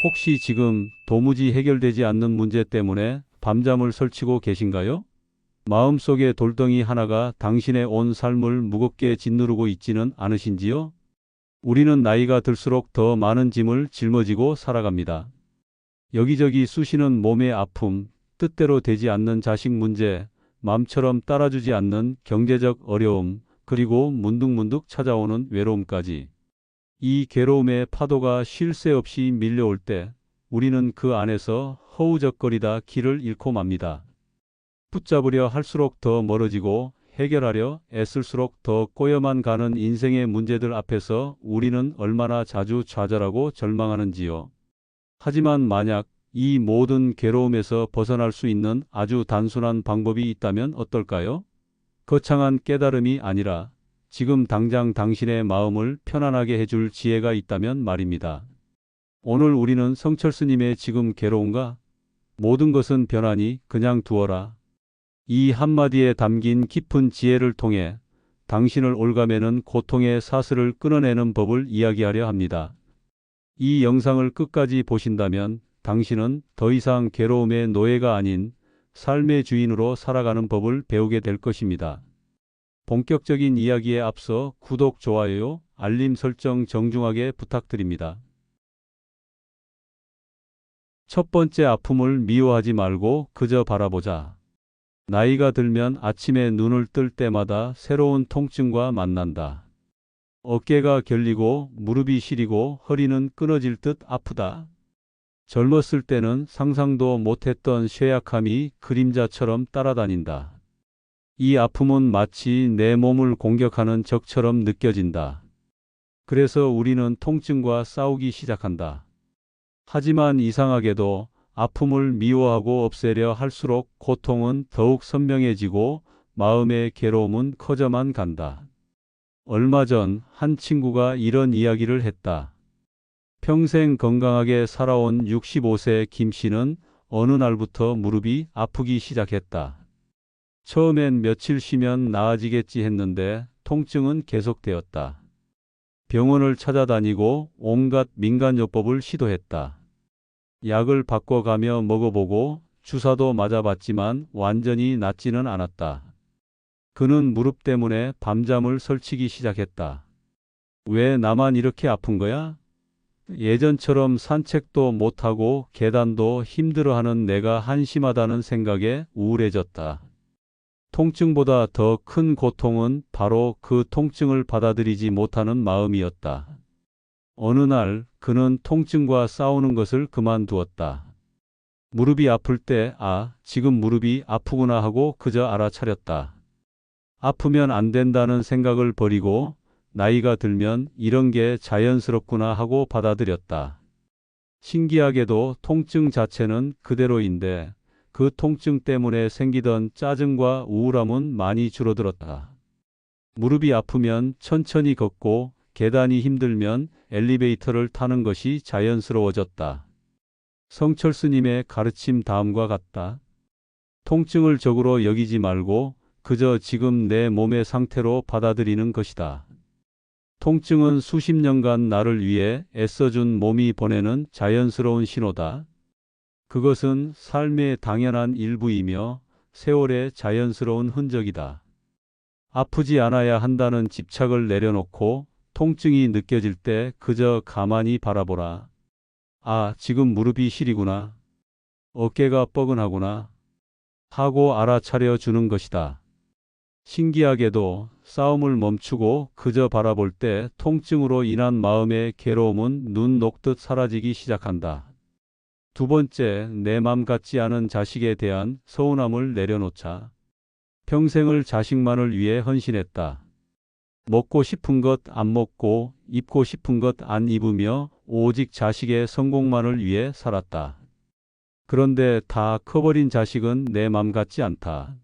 혹시 지금 도무지 해결되지 않는 문제 때문에 밤잠을 설치고 계신가요? 마음속에 돌덩이 하나가 당신의 온 삶을 무겁게 짓누르고 있지는 않으신지요? 우리는 나이가 들수록 더 많은 짐을 짊어지고 살아갑니다. 여기저기 쑤시는 몸의 아픔, 뜻대로 되지 않는 자식 문제, 마음처럼 따라주지 않는 경제적 어려움, 그리고 문득문득 찾아오는 외로움까지. 이 괴로움의 파도가 쉴 새 없이 밀려올 때 우리는 그 안에서 허우적거리다 길을 잃고 맙니다. 붙잡으려 할수록 더 멀어지고 해결하려 애쓸수록 더 꼬여만 가는 인생의 문제들 앞에서 우리는 얼마나 자주 좌절하고 절망하는지요. 하지만 만약 이 모든 괴로움에서 벗어날 수 있는 아주 단순한 방법이 있다면 어떨까요? 거창한 깨달음이 아니라 지금 당장 당신의 마음을 편안하게 해줄 지혜가 있다면 말입니다. 오늘 우리는 성철스님의 지금 괴로움과 모든 것은 변하니 그냥 두어라. 이 한마디에 담긴 깊은 지혜를 통해 당신을 올가매는 고통의 사슬을 끊어내는 법을 이야기하려 합니다. 이 영상을 끝까지 보신다면 당신은 더 이상 괴로움의 노예가 아닌 삶의 주인으로 살아가는 법을 배우게 될 것입니다. 본격적인 이야기에 앞서 구독, 좋아요, 알림 설정 정중하게 부탁드립니다. 첫 번째, 아픔을 미워하지 말고 그저 바라보자. 나이가 들면 아침에 눈을 뜰 때마다 새로운 통증과 만난다. 어깨가 결리고 무릎이 시리고 허리는 끊어질 듯 아프다. 젊었을 때는 상상도 못했던 쇠약함이 그림자처럼 따라다닌다. 이 아픔은 마치 내 몸을 공격하는 적처럼 느껴진다. 그래서 우리는 통증과 싸우기 시작한다. 하지만 이상하게도 아픔을 미워하고 없애려 할수록 고통은 더욱 선명해지고 마음의 괴로움은 커져만 간다. 얼마 전 한 친구가 이런 이야기를 했다. 평생 건강하게 살아온 65세 김 씨는 어느 날부터 무릎이 아프기 시작했다. 처음엔 며칠 쉬면 나아지겠지 했는데 통증은 계속되었다. 병원을 찾아다니고 온갖 민간요법을 시도했다. 약을 바꿔가며 먹어보고 주사도 맞아봤지만 완전히 낫지는 않았다. 그는 무릎 때문에 밤잠을 설치기 시작했다. 왜 나만 이렇게 아픈 거야? 예전처럼 산책도 못하고 계단도 힘들어하는 내가 한심하다는 생각에 우울해졌다. 통증보다 더 큰 고통은 바로 그 통증을 받아들이지 못하는 마음이었다. 어느 날 그는 통증과 싸우는 것을 그만두었다. 무릎이 아플 때 지금 무릎이 아프구나 하고 그저 알아차렸다. 아프면 안 된다는 생각을 버리고 나이가 들면 이런 게 자연스럽구나 하고 받아들였다. 신기하게도 통증 자체는 그대로인데 그 통증 때문에 생기던 짜증과 우울함은 많이 줄어들었다. 무릎이 아프면 천천히 걷고 계단이 힘들면 엘리베이터를 타는 것이 자연스러워졌다. 성철스님의 가르침 다음과 같다. 통증을 적으로 여기지 말고 그저 지금 내 몸의 상태로 받아들이는 것이다. 통증은 수십 년간 나를 위해 애써준 몸이 보내는 자연스러운 신호다. 그것은 삶의 당연한 일부이며 세월의 자연스러운 흔적이다. 아프지 않아야 한다는 집착을 내려놓고 통증이 느껴질 때 그저 가만히 바라보라. 지금 무릎이 시리구나. 어깨가 뻐근하구나. 하고 알아차려 주는 것이다. 신기하게도 싸움을 멈추고 그저 바라볼 때 통증으로 인한 마음의 괴로움은 눈 녹듯 사라지기 시작한다. 두 번째, 내 맘 같지 않은 자식에 대한 서운함을 내려놓자. 평생을 자식만을 위해 헌신했다. 먹고 싶은 것 안 먹고 입고 싶은 것 안 입으며 오직 자식의 성공만을 위해 살았다. 그런데 다 커버린 자식은 내 맘 같지 않다.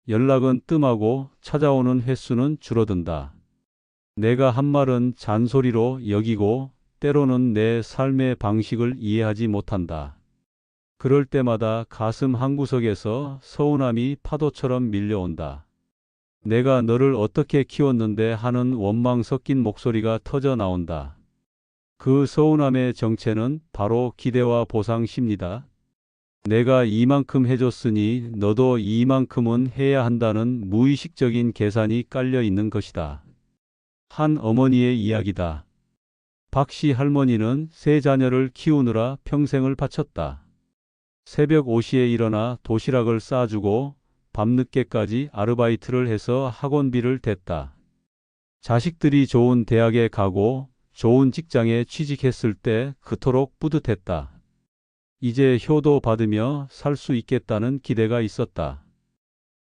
연락은 뜸하고 찾아오는 횟수는 줄어든다. 내가 한 말은 잔소리로 여기고 때로는 내 삶의 방식을 이해하지 못한다. 그럴 때마다 가슴 한구석에서 서운함이 파도처럼 밀려온다. 내가 너를 어떻게 키웠는데 하는 원망 섞인 목소리가 터져 나온다. 그 서운함의 정체는 바로 기대와 보상 심리다. 내가 이만큼 해줬으니 너도 이만큼은 해야 한다는 무의식적인 계산이 깔려 있는 것이다. 한 어머니의 이야기다. 박씨 할머니는 세 자녀를 키우느라 평생을 바쳤다. 새벽 5시에 일어나 도시락을 싸주고 밤늦게까지 아르바이트를 해서 학원비를 댔다. 자식들이 좋은 대학에 가고 좋은 직장에 취직했을 때 그토록 뿌듯했다. 이제 효도 받으며 살 수 있겠다는 기대가 있었다.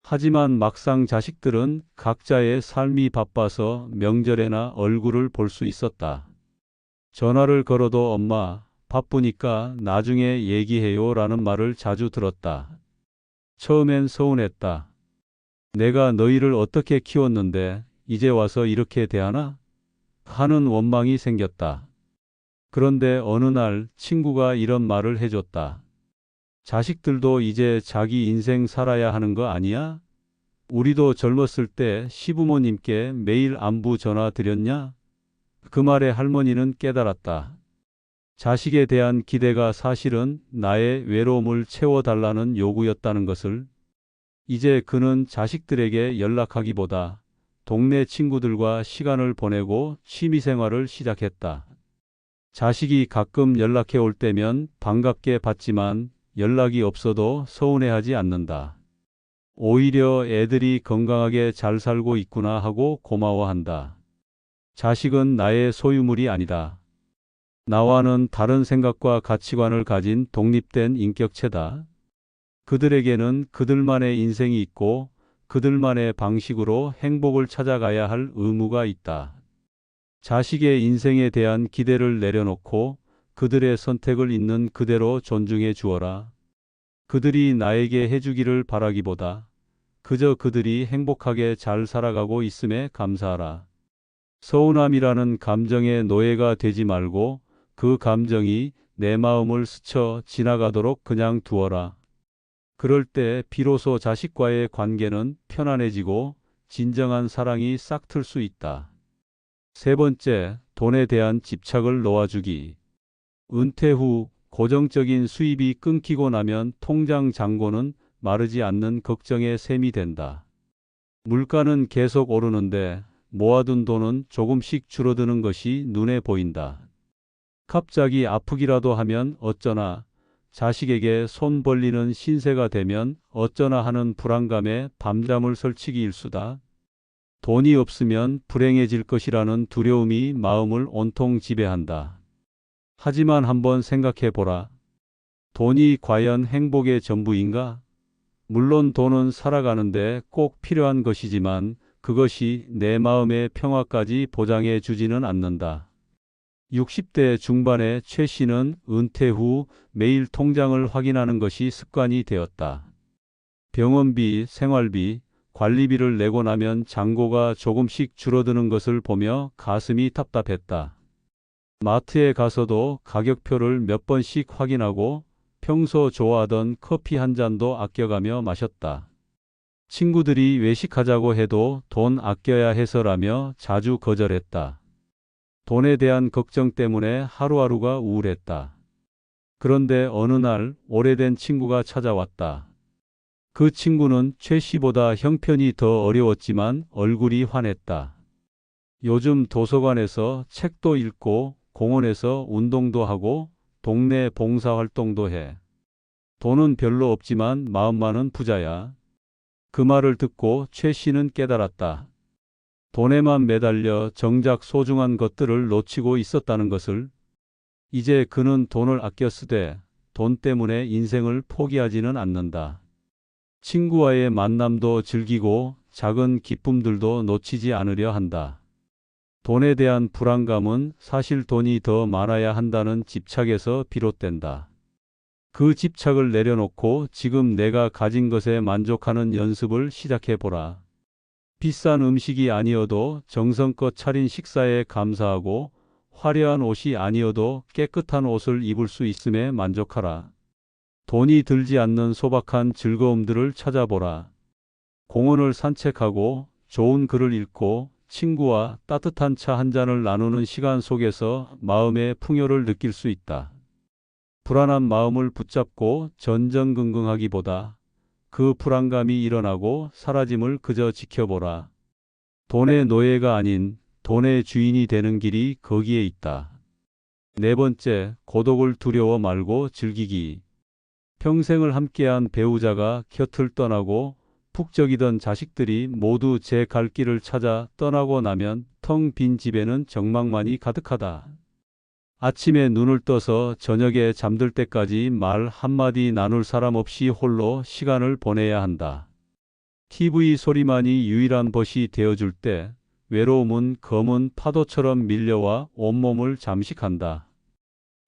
하지만 막상 자식들은 각자의 삶이 바빠서 명절에나 얼굴을 볼 수 있었다. 전화를 걸어도 엄마, 바쁘니까 나중에 얘기해요 라는 말을 자주 들었다. 처음엔 서운했다. 내가 너희를 어떻게 키웠는데 이제 와서 이렇게 대하나? 하는 원망이 생겼다. 그런데 어느 날 친구가 이런 말을 해줬다. 자식들도 이제 자기 인생 살아야 하는 거 아니야? 우리도 젊었을 때 시부모님께 매일 안부 전화 드렸냐? 그 말에 할머니는 깨달았다. 자식에 대한 기대가 사실은 나의 외로움을 채워달라는 요구였다는 것을. 이제 그는 자식들에게 연락하기보다 동네 친구들과 시간을 보내고 취미생활을 시작했다. 자식이 가끔 연락해 올 때면 반갑게 받지만 연락이 없어도 서운해하지 않는다. 오히려 애들이 건강하게 잘 살고 있구나 하고 고마워한다. 자식은 나의 소유물이 아니다. 나와는 다른 생각과 가치관을 가진 독립된 인격체다. 그들에게는 그들만의 인생이 있고 그들만의 방식으로 행복을 찾아가야 할 의무가 있다. 자식의 인생에 대한 기대를 내려놓고 그들의 선택을 있는 그대로 존중해 주어라. 그들이 나에게 해주기를 바라기보다 그저 그들이 행복하게 잘 살아가고 있음에 감사하라. 서운함이라는 감정의 노예가 되지 말고 그 감정이 내 마음을 스쳐 지나가도록 그냥 두어라. 그럴 때 비로소 자식과의 관계는 편안해지고 진정한 사랑이 싹틀 수 있다. 세 번째, 돈에 대한 집착을 놓아주기. 은퇴 후 고정적인 수입이 끊기고 나면 통장 잔고는 마르지 않는 걱정의 셈이 된다. 물가는 계속 오르는데 모아둔 돈은 조금씩 줄어드는 것이 눈에 보인다. 갑자기 아프기라도 하면 어쩌나, 자식에게 손 벌리는 신세가 되면 어쩌나 하는 불안감에 밤잠을 설치기 일수다. 돈이 없으면 불행해질 것이라는 두려움이 마음을 온통 지배한다. 하지만 한번 생각해 보라. 돈이 과연 행복의 전부인가? 물론 돈은 살아가는데 꼭 필요한 것이지만 그것이 내 마음의 평화까지 보장해 주지는 않는다. 60대 중반의 최 씨는 은퇴 후 매일 통장을 확인하는 것이 습관이 되었다. 병원비, 생활비, 관리비를 내고 나면 잔고가 조금씩 줄어드는 것을 보며 가슴이 답답했다. 마트에 가서도 가격표를 몇 번씩 확인하고 평소 좋아하던 커피 한 잔도 아껴가며 마셨다. 친구들이 외식하자고 해도 돈 아껴야 해서라며 자주 거절했다. 돈에 대한 걱정 때문에 하루하루가 우울했다. 그런데 어느 날 오래된 친구가 찾아왔다. 그 친구는 최 씨보다 형편이 더 어려웠지만 얼굴이 환했다. 요즘 도서관에서 책도 읽고 공원에서 운동도 하고 동네 봉사활동도 해. 돈은 별로 없지만 마음만은 부자야. 그 말을 듣고 최 씨는 깨달았다. 돈에만 매달려 정작 소중한 것들을 놓치고 있었다는 것을. 이제 그는 돈을 아껴 쓰되 돈 때문에 인생을 포기하지는 않는다. 친구와의 만남도 즐기고 작은 기쁨들도 놓치지 않으려 한다. 돈에 대한 불안감은 사실 돈이 더 많아야 한다는 집착에서 비롯된다. 그 집착을 내려놓고 지금 내가 가진 것에 만족하는 연습을 시작해 보라. 비싼 음식이 아니어도 정성껏 차린 식사에 감사하고 화려한 옷이 아니어도 깨끗한 옷을 입을 수 있음에 만족하라. 돈이 들지 않는 소박한 즐거움들을 찾아보라. 공원을 산책하고 좋은 글을 읽고 친구와 따뜻한 차 한 잔을 나누는 시간 속에서 마음의 풍요를 느낄 수 있다. 불안한 마음을 붙잡고 전전긍긍하기보다 그 불안감이 일어나고 사라짐을 그저 지켜보라. 돈의 노예가 아닌 돈의 주인이 되는 길이 거기에 있다. 네 번째, 고독을 두려워 말고 즐기기. 평생을 함께한 배우자가 곁을 떠나고 북적이던 자식들이 모두 제 갈 길을 찾아 떠나고 나면 텅 빈 집에는 적막만이 가득하다. 아침에 눈을 떠서 저녁에 잠들 때까지 말 한마디 나눌 사람 없이 홀로 시간을 보내야 한다. TV 소리만이 유일한 벗이 되어줄 때 외로움은 검은 파도처럼 밀려와 온몸을 잠식한다.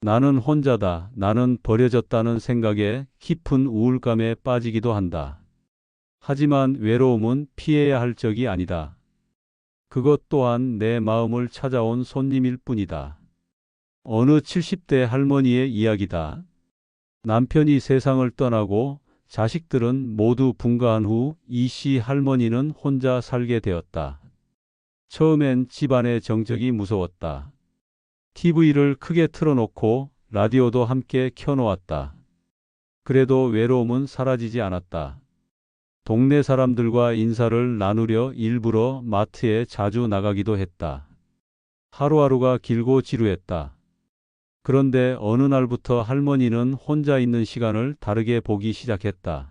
나는 혼자다, 나는 버려졌다는 생각에 깊은 우울감에 빠지기도 한다. 하지만 외로움은 피해야 할 적이 아니다. 그것 또한 내 마음을 찾아온 손님일 뿐이다. 어느 70대 할머니의 이야기다. 남편이 세상을 떠나고 자식들은 모두 분가한 후 이 씨 할머니는 혼자 살게 되었다. 처음엔 집안의 정적이 무서웠다. TV를 크게 틀어놓고 라디오도 함께 켜놓았다. 그래도 외로움은 사라지지 않았다. 동네 사람들과 인사를 나누려 일부러 마트에 자주 나가기도 했다. 하루하루가 길고 지루했다. 그런데 어느 날부터 할머니는 혼자 있는 시간을 다르게 보기 시작했다.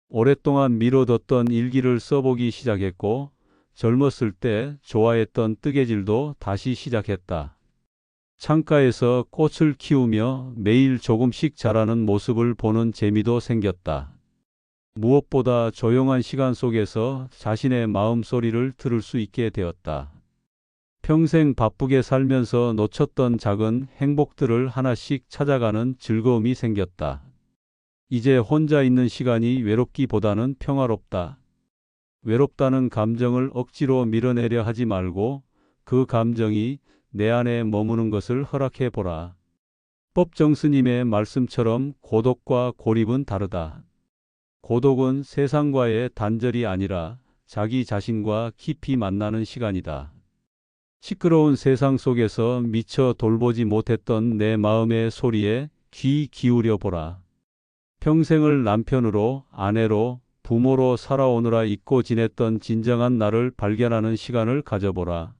오랫동안 미뤄뒀던 일기를 써보기 시작했고 젊었을 때 좋아했던 뜨개질도 다시 시작했다. 창가에서 꽃을 키우며 매일 조금씩 자라는 모습을 보는 재미도 생겼다. 무엇보다 조용한 시간 속에서 자신의 마음 소리를 들을 수 있게 되었다. 평생 바쁘게 살면서 놓쳤던 작은 행복들을 하나씩 찾아가는 즐거움이 생겼다. 이제 혼자 있는 시간이 외롭기보다는 평화롭다. 외롭다는 감정을 억지로 밀어내려 하지 말고 그 감정이 내 안에 머무는 것을 허락해 보라. 법정 스님의 말씀처럼 고독과 고립은 다르다. 고독은 세상과의 단절이 아니라 자기 자신과 깊이 만나는 시간이다. 시끄러운 세상 속에서 미처 돌보지 못했던 내 마음의 소리에 귀 기울여 보라. 평생을 남편으로, 아내로, 부모로 살아오느라 잊고 지냈던 진정한 나를 발견하는 시간을 가져보라.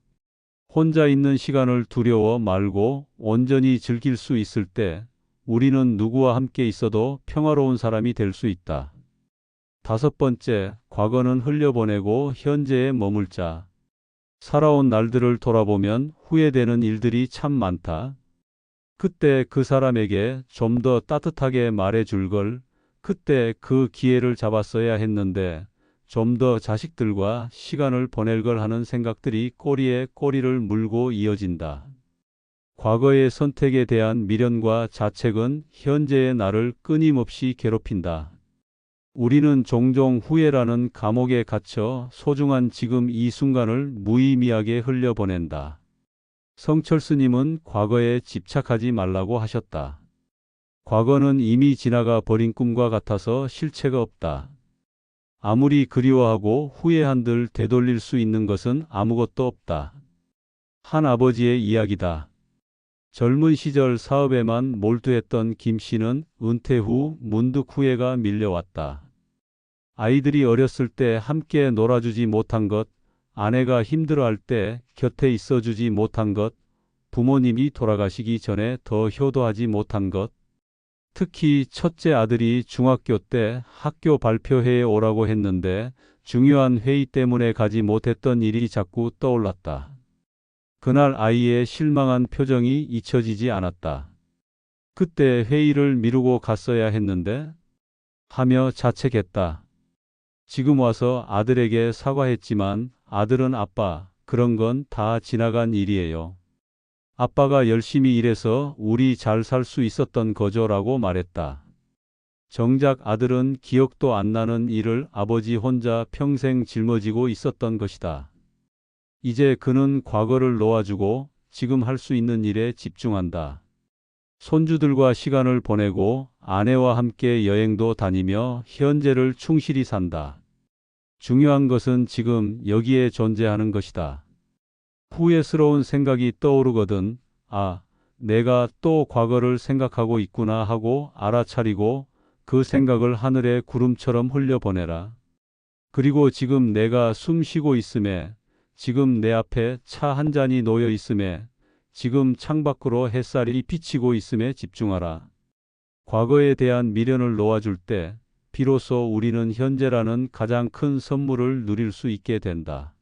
혼자 있는 시간을 두려워 말고 온전히 즐길 수 있을 때 우리는 누구와 함께 있어도 평화로운 사람이 될 수 있다. 다섯 번째, 과거는 흘려보내고 현재에 머물자. 살아온 날들을 돌아보면 후회되는 일들이 참 많다. 그때 그 사람에게 좀 더 따뜻하게 말해줄 걸, 그때 그 기회를 잡았어야 했는데, 좀 더 자식들과 시간을 보낼 걸 하는 생각들이 꼬리에 꼬리를 물고 이어진다. 과거의 선택에 대한 미련과 자책은 현재의 나를 끊임없이 괴롭힌다. 우리는 종종 후회라는 감옥에 갇혀 소중한 지금 이 순간을 무의미하게 흘려보낸다. 성철 스님은 과거에 집착하지 말라고 하셨다. 과거는 이미 지나가 버린 꿈과 같아서 실체가 없다. 아무리 그리워하고 후회한들 되돌릴 수 있는 것은 아무것도 없다. 한 아버지의 이야기다. 젊은 시절 사업에만 몰두했던 김 씨는 은퇴 후 문득 후회가 밀려왔다. 아이들이 어렸을 때 함께 놀아주지 못한 것, 아내가 힘들어할 때 곁에 있어주지 못한 것, 부모님이 돌아가시기 전에 더 효도하지 못한 것, 특히 첫째 아들이 중학교 때 학교 발표회에 오라고 했는데 중요한 회의 때문에 가지 못했던 일이 자꾸 떠올랐다. 그날 아이의 실망한 표정이 잊혀지지 않았다. 그때 회의를 미루고 갔어야 했는데 하며 자책했다. 지금 와서 아들에게 사과했지만 아들은 아빠, 그런 건 다 지나간 일이에요. 아빠가 열심히 일해서 우리 잘 살 수 있었던 거죠라고 말했다. 정작 아들은 기억도 안 나는 일을 아버지 혼자 평생 짊어지고 있었던 것이다. 이제 그는 과거를 놓아주고 지금 할 수 있는 일에 집중한다. 손주들과 시간을 보내고 아내와 함께 여행도 다니며 현재를 충실히 산다. 중요한 것은 지금 여기에 존재하는 것이다. 후회스러운 생각이 떠오르거든. 아, 내가 또 과거를 생각하고 있구나 하고 알아차리고 그 생각을 하늘의 구름처럼 흘려보내라. 그리고 지금 내가 숨 쉬고 있음에, 지금 내 앞에 차 한 잔이 놓여 있음에, 지금 창밖으로 햇살이 비치고 있음에 집중하라. 과거에 대한 미련을 놓아줄 때, 비로소 우리는 현재라는 가장 큰 선물을 누릴 수 있게 된다.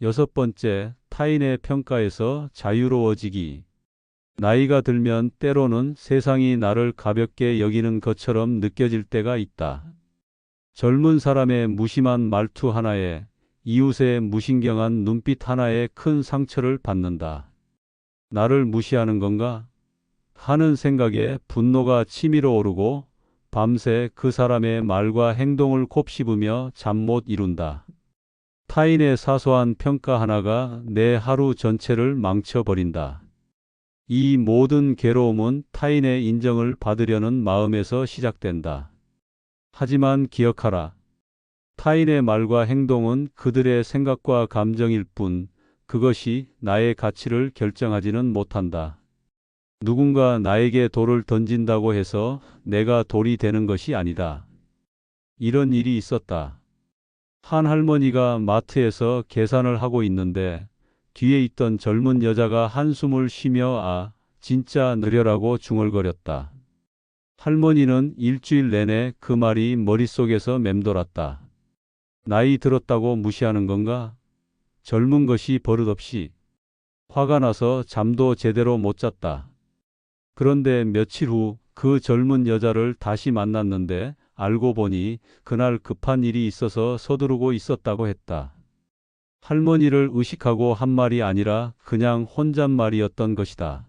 6번째, 타인의 평가에서 자유로워지기. 나이가 들면 때로는 세상이 나를 가볍게 여기는 것처럼 느껴질 때가 있다. 젊은 사람의 무심한 말투 하나에, 이웃의 무신경한 눈빛 하나에 큰 상처를 받는다. 나를 무시하는 건가? 하는 생각에 분노가 치밀어 오르고 밤새 그 사람의 말과 행동을 곱씹으며 잠 못 이룬다. 타인의 사소한 평가 하나가 내 하루 전체를 망쳐버린다. 이 모든 괴로움은 타인의 인정을 받으려는 마음에서 시작된다. 하지만 기억하라. 타인의 말과 행동은 그들의 생각과 감정일 뿐, 그것이 나의 가치를 결정하지는 못한다. 누군가 나에게 돌을 던진다고 해서 내가 돌이 되는 것이 아니다. 이런 일이 있었다. 한 할머니가 마트에서 계산을 하고 있는데 뒤에 있던 젊은 여자가 한숨을 쉬며 아, 진짜 느려라고 중얼거렸다. 할머니는 일주일 내내 그 말이 머릿속에서 맴돌았다. 나이 들었다고 무시하는 건가? 젊은 것이 버릇없이. 화가 나서 잠도 제대로 못 잤다. 그런데 며칠 후 그 젊은 여자를 다시 만났는데 알고 보니 그날 급한 일이 있어서 서두르고 있었다고 했다. 할머니를 의식하고 한 말이 아니라 그냥 혼잣말이었던 것이다.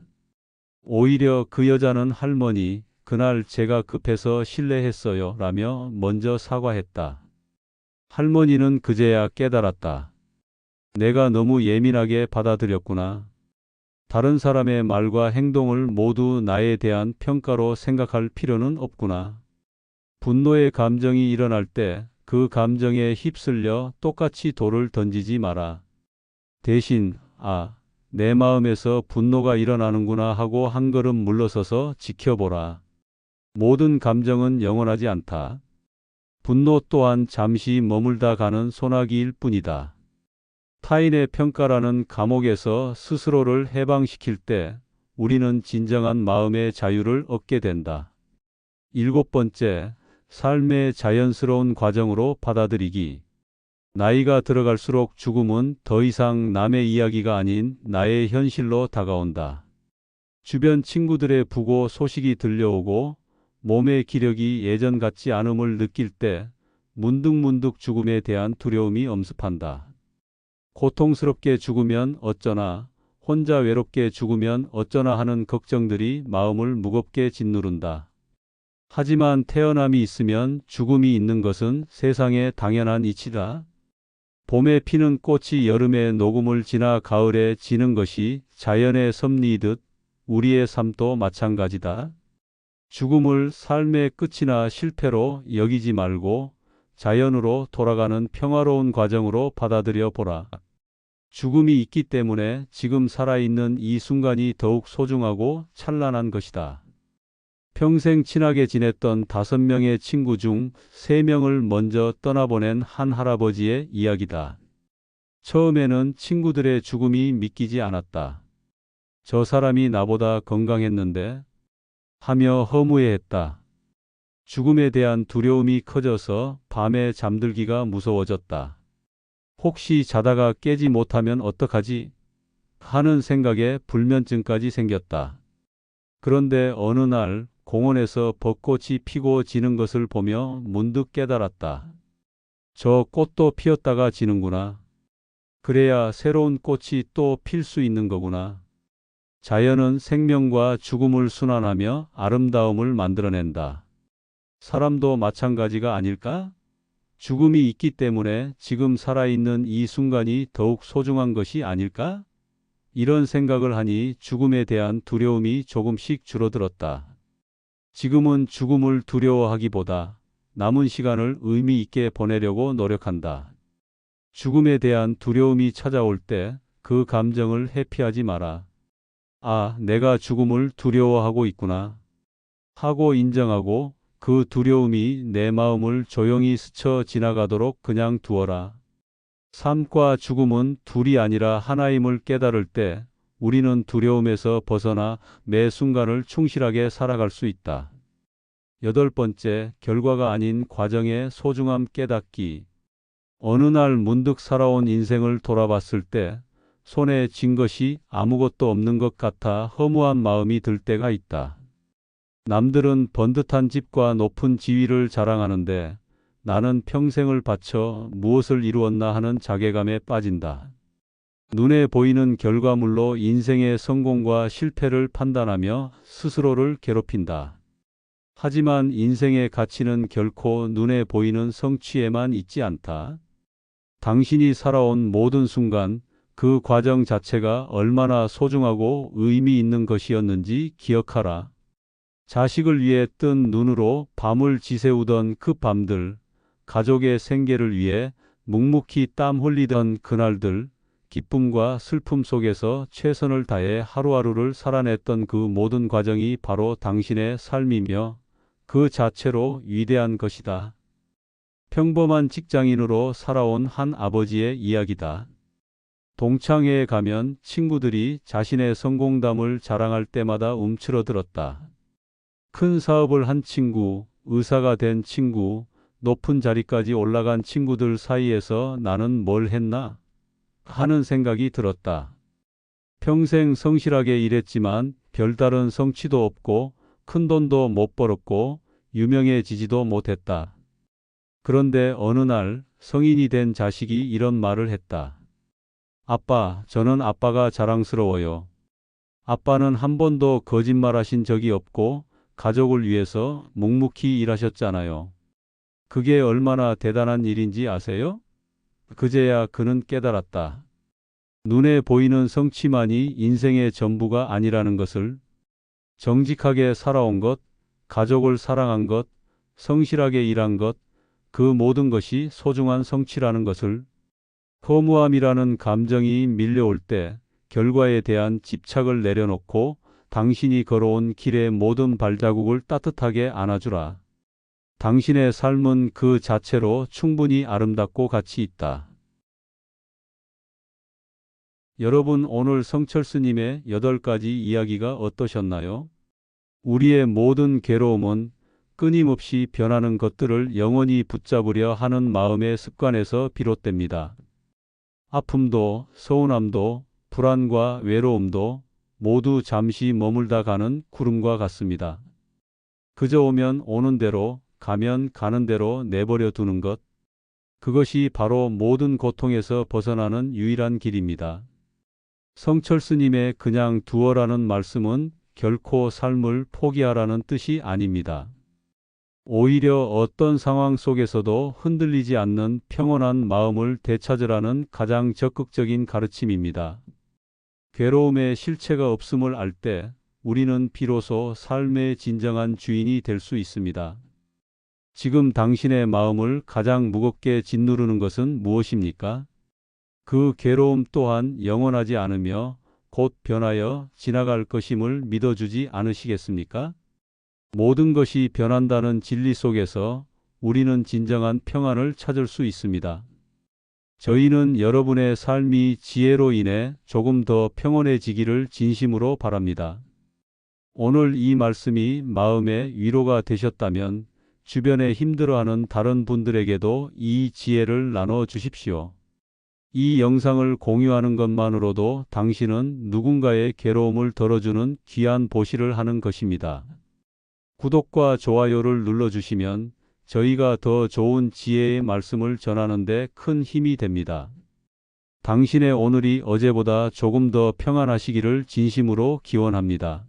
오히려 그 여자는 할머니, 그날 제가 급해서 실례했어요 라며 먼저 사과했다. 할머니는 그제야 깨달았다. 내가 너무 예민하게 받아들였구나. 다른 사람의 말과 행동을 모두 나에 대한 평가로 생각할 필요는 없구나. 분노의 감정이 일어날 때 그 감정에 휩쓸려 똑같이 돌을 던지지 마라. 대신 아, 내 마음에서 분노가 일어나는구나 하고 한 걸음 물러서서 지켜보라. 모든 감정은 영원하지 않다. 분노 또한 잠시 머물다 가는 소나기일 뿐이다. 타인의 평가라는 감옥에서 스스로를 해방시킬 때 우리는 진정한 마음의 자유를 얻게 된다. 7번째, 삶의 자연스러운 과정으로 받아들이기. 나이가 들어갈수록 죽음은 더 이상 남의 이야기가 아닌 나의 현실로 다가온다. 주변 친구들의 부고 소식이 들려오고 몸의 기력이 예전 같지 않음을 느낄 때 문득문득 죽음에 대한 두려움이 엄습한다. 고통스럽게 죽으면 어쩌나, 혼자 외롭게 죽으면 어쩌나 하는 걱정들이 마음을 무겁게 짓누른다. 하지만 태어남이 있으면 죽음이 있는 것은 세상의 당연한 이치다. 봄에 피는 꽃이 여름의 녹음을 지나 가을에 지는 것이 자연의 섭리이듯 우리의 삶도 마찬가지다. 죽음을 삶의 끝이나 실패로 여기지 말고 자연으로 돌아가는 평화로운 과정으로 받아들여 보라. 죽음이 있기 때문에 지금 살아있는 이 순간이 더욱 소중하고 찬란한 것이다. 평생 친하게 지냈던 5명의 친구 중 3명을 먼저 떠나보낸 한 할아버지의 이야기다. 처음에는 친구들의 죽음이 믿기지 않았다. 저 사람이 나보다 건강했는데 하며 허무해했다. 죽음에 대한 두려움이 커져서 밤에 잠들기가 무서워졌다. 혹시 자다가 깨지 못하면 어떡하지? 하는 생각에 불면증까지 생겼다. 그런데 어느 날 공원에서 벚꽃이 피고 지는 것을 보며 문득 깨달았다. 저 꽃도 피었다가 지는구나. 그래야 새로운 꽃이 또 필 수 있는 거구나. 자연은 생명과 죽음을 순환하며 아름다움을 만들어낸다. 사람도 마찬가지가 아닐까? 죽음이 있기 때문에 지금 살아있는 이 순간이 더욱 소중한 것이 아닐까? 이런 생각을 하니 죽음에 대한 두려움이 조금씩 줄어들었다. 지금은 죽음을 두려워하기보다 남은 시간을 의미 있게 보내려고 노력한다. 죽음에 대한 두려움이 찾아올 때 그 감정을 회피하지 마라. 아, 내가 죽음을 두려워하고 있구나 하고 인정하고 그 두려움이 내 마음을 조용히 스쳐 지나가도록 그냥 두어라. 삶과 죽음은 둘이 아니라 하나임을 깨달을 때 우리는 두려움에서 벗어나 매 순간을 충실하게 살아갈 수 있다. 여덟 번째, 결과가 아닌 과정의 소중함 깨닫기. 어느 날 문득 살아온 인생을 돌아봤을 때 손에 쥔 것이 아무것도 없는 것 같아 허무한 마음이 들 때가 있다. 남들은 번듯한 집과 높은 지위를 자랑하는데 나는 평생을 바쳐 무엇을 이루었나 하는 자괴감에 빠진다. 눈에 보이는 결과물로 인생의 성공과 실패를 판단하며 스스로를 괴롭힌다. 하지만 인생의 가치는 결코 눈에 보이는 성취에만 있지 않다. 당신이 살아온 모든 순간, 그 과정 자체가 얼마나 소중하고 의미 있는 것이었는지 기억하라. 자식을 위해 뜬 눈으로 밤을 지새우던 그 밤들, 가족의 생계를 위해 묵묵히 땀 흘리던 그날들, 기쁨과 슬픔 속에서 최선을 다해 하루하루를 살아냈던 그 모든 과정이 바로 당신의 삶이며 그 자체로 위대한 것이다. 평범한 직장인으로 살아온 한 아버지의 이야기다. 동창회에 가면 친구들이 자신의 성공담을 자랑할 때마다 움츠러들었다. 큰 사업을 한 친구, 의사가 된 친구, 높은 자리까지 올라간 친구들 사이에서 나는 뭘 했나? 하는 생각이 들었다. 평생 성실하게 일했지만 별다른 성취도 없고 큰 돈도 못 벌었고 유명해지지도 못했다. 그런데 어느 날 성인이 된 자식이 이런 말을 했다. 아빠, 저는 아빠가 자랑스러워요. 아빠는 한 번도 거짓말하신 적이 없고 가족을 위해서 묵묵히 일하셨잖아요. 그게 얼마나 대단한 일인지 아세요? 그제야 그는 깨달았다. 눈에 보이는 성취만이 인생의 전부가 아니라는 것을. 정직하게 살아온 것, 가족을 사랑한 것, 성실하게 일한 것, 그 모든 것이 소중한 성취라는 것을. 허무함이라는 감정이 밀려올 때 결과에 대한 집착을 내려놓고 당신이 걸어온 길의 모든 발자국을 따뜻하게 안아주라. 당신의 삶은 그 자체로 충분히 아름답고 가치 있다. 여러분, 오늘 성철스님의 8가지 이야기가 어떠셨나요? 우리의 모든 괴로움은 끊임없이 변하는 것들을 영원히 붙잡으려 하는 마음의 습관에서 비롯됩니다. 아픔도, 서운함도, 불안과 외로움도 모두 잠시 머물다 가는 구름과 같습니다. 그저 오면 오는 대로, 가면 가는 대로 내버려 두는 것, 그것이 바로 모든 고통에서 벗어나는 유일한 길입니다. 성철스님의 그냥 두어라는 말씀은 결코 삶을 포기하라는 뜻이 아닙니다. 오히려 어떤 상황 속에서도 흔들리지 않는 평온한 마음을 되찾으라는 가장 적극적인 가르침입니다. 괴로움의 실체가 없음을 알 때 우리는 비로소 삶의 진정한 주인이 될 수 있습니다. 지금 당신의 마음을 가장 무겁게 짓누르는 것은 무엇입니까? 그 괴로움 또한 영원하지 않으며 곧 변하여 지나갈 것임을 믿어주지 않으시겠습니까? 모든 것이 변한다는 진리 속에서 우리는 진정한 평안을 찾을 수 있습니다. 저희는 여러분의 삶이 지혜로 인해 조금 더 평온해지기를 진심으로 바랍니다. 오늘 이 말씀이 마음의 위로가 되셨다면 주변에 힘들어하는 다른 분들에게도 이 지혜를 나눠 주십시오. 이 영상을 공유하는 것만으로도 당신은 누군가의 괴로움을 덜어주는 귀한 보시를 하는 것입니다. 구독과 좋아요를 눌러주시면 저희가 더 좋은 지혜의 말씀을 전하는 데 큰 힘이 됩니다. 당신의 오늘이 어제보다 조금 더 평안하시기를 진심으로 기원합니다.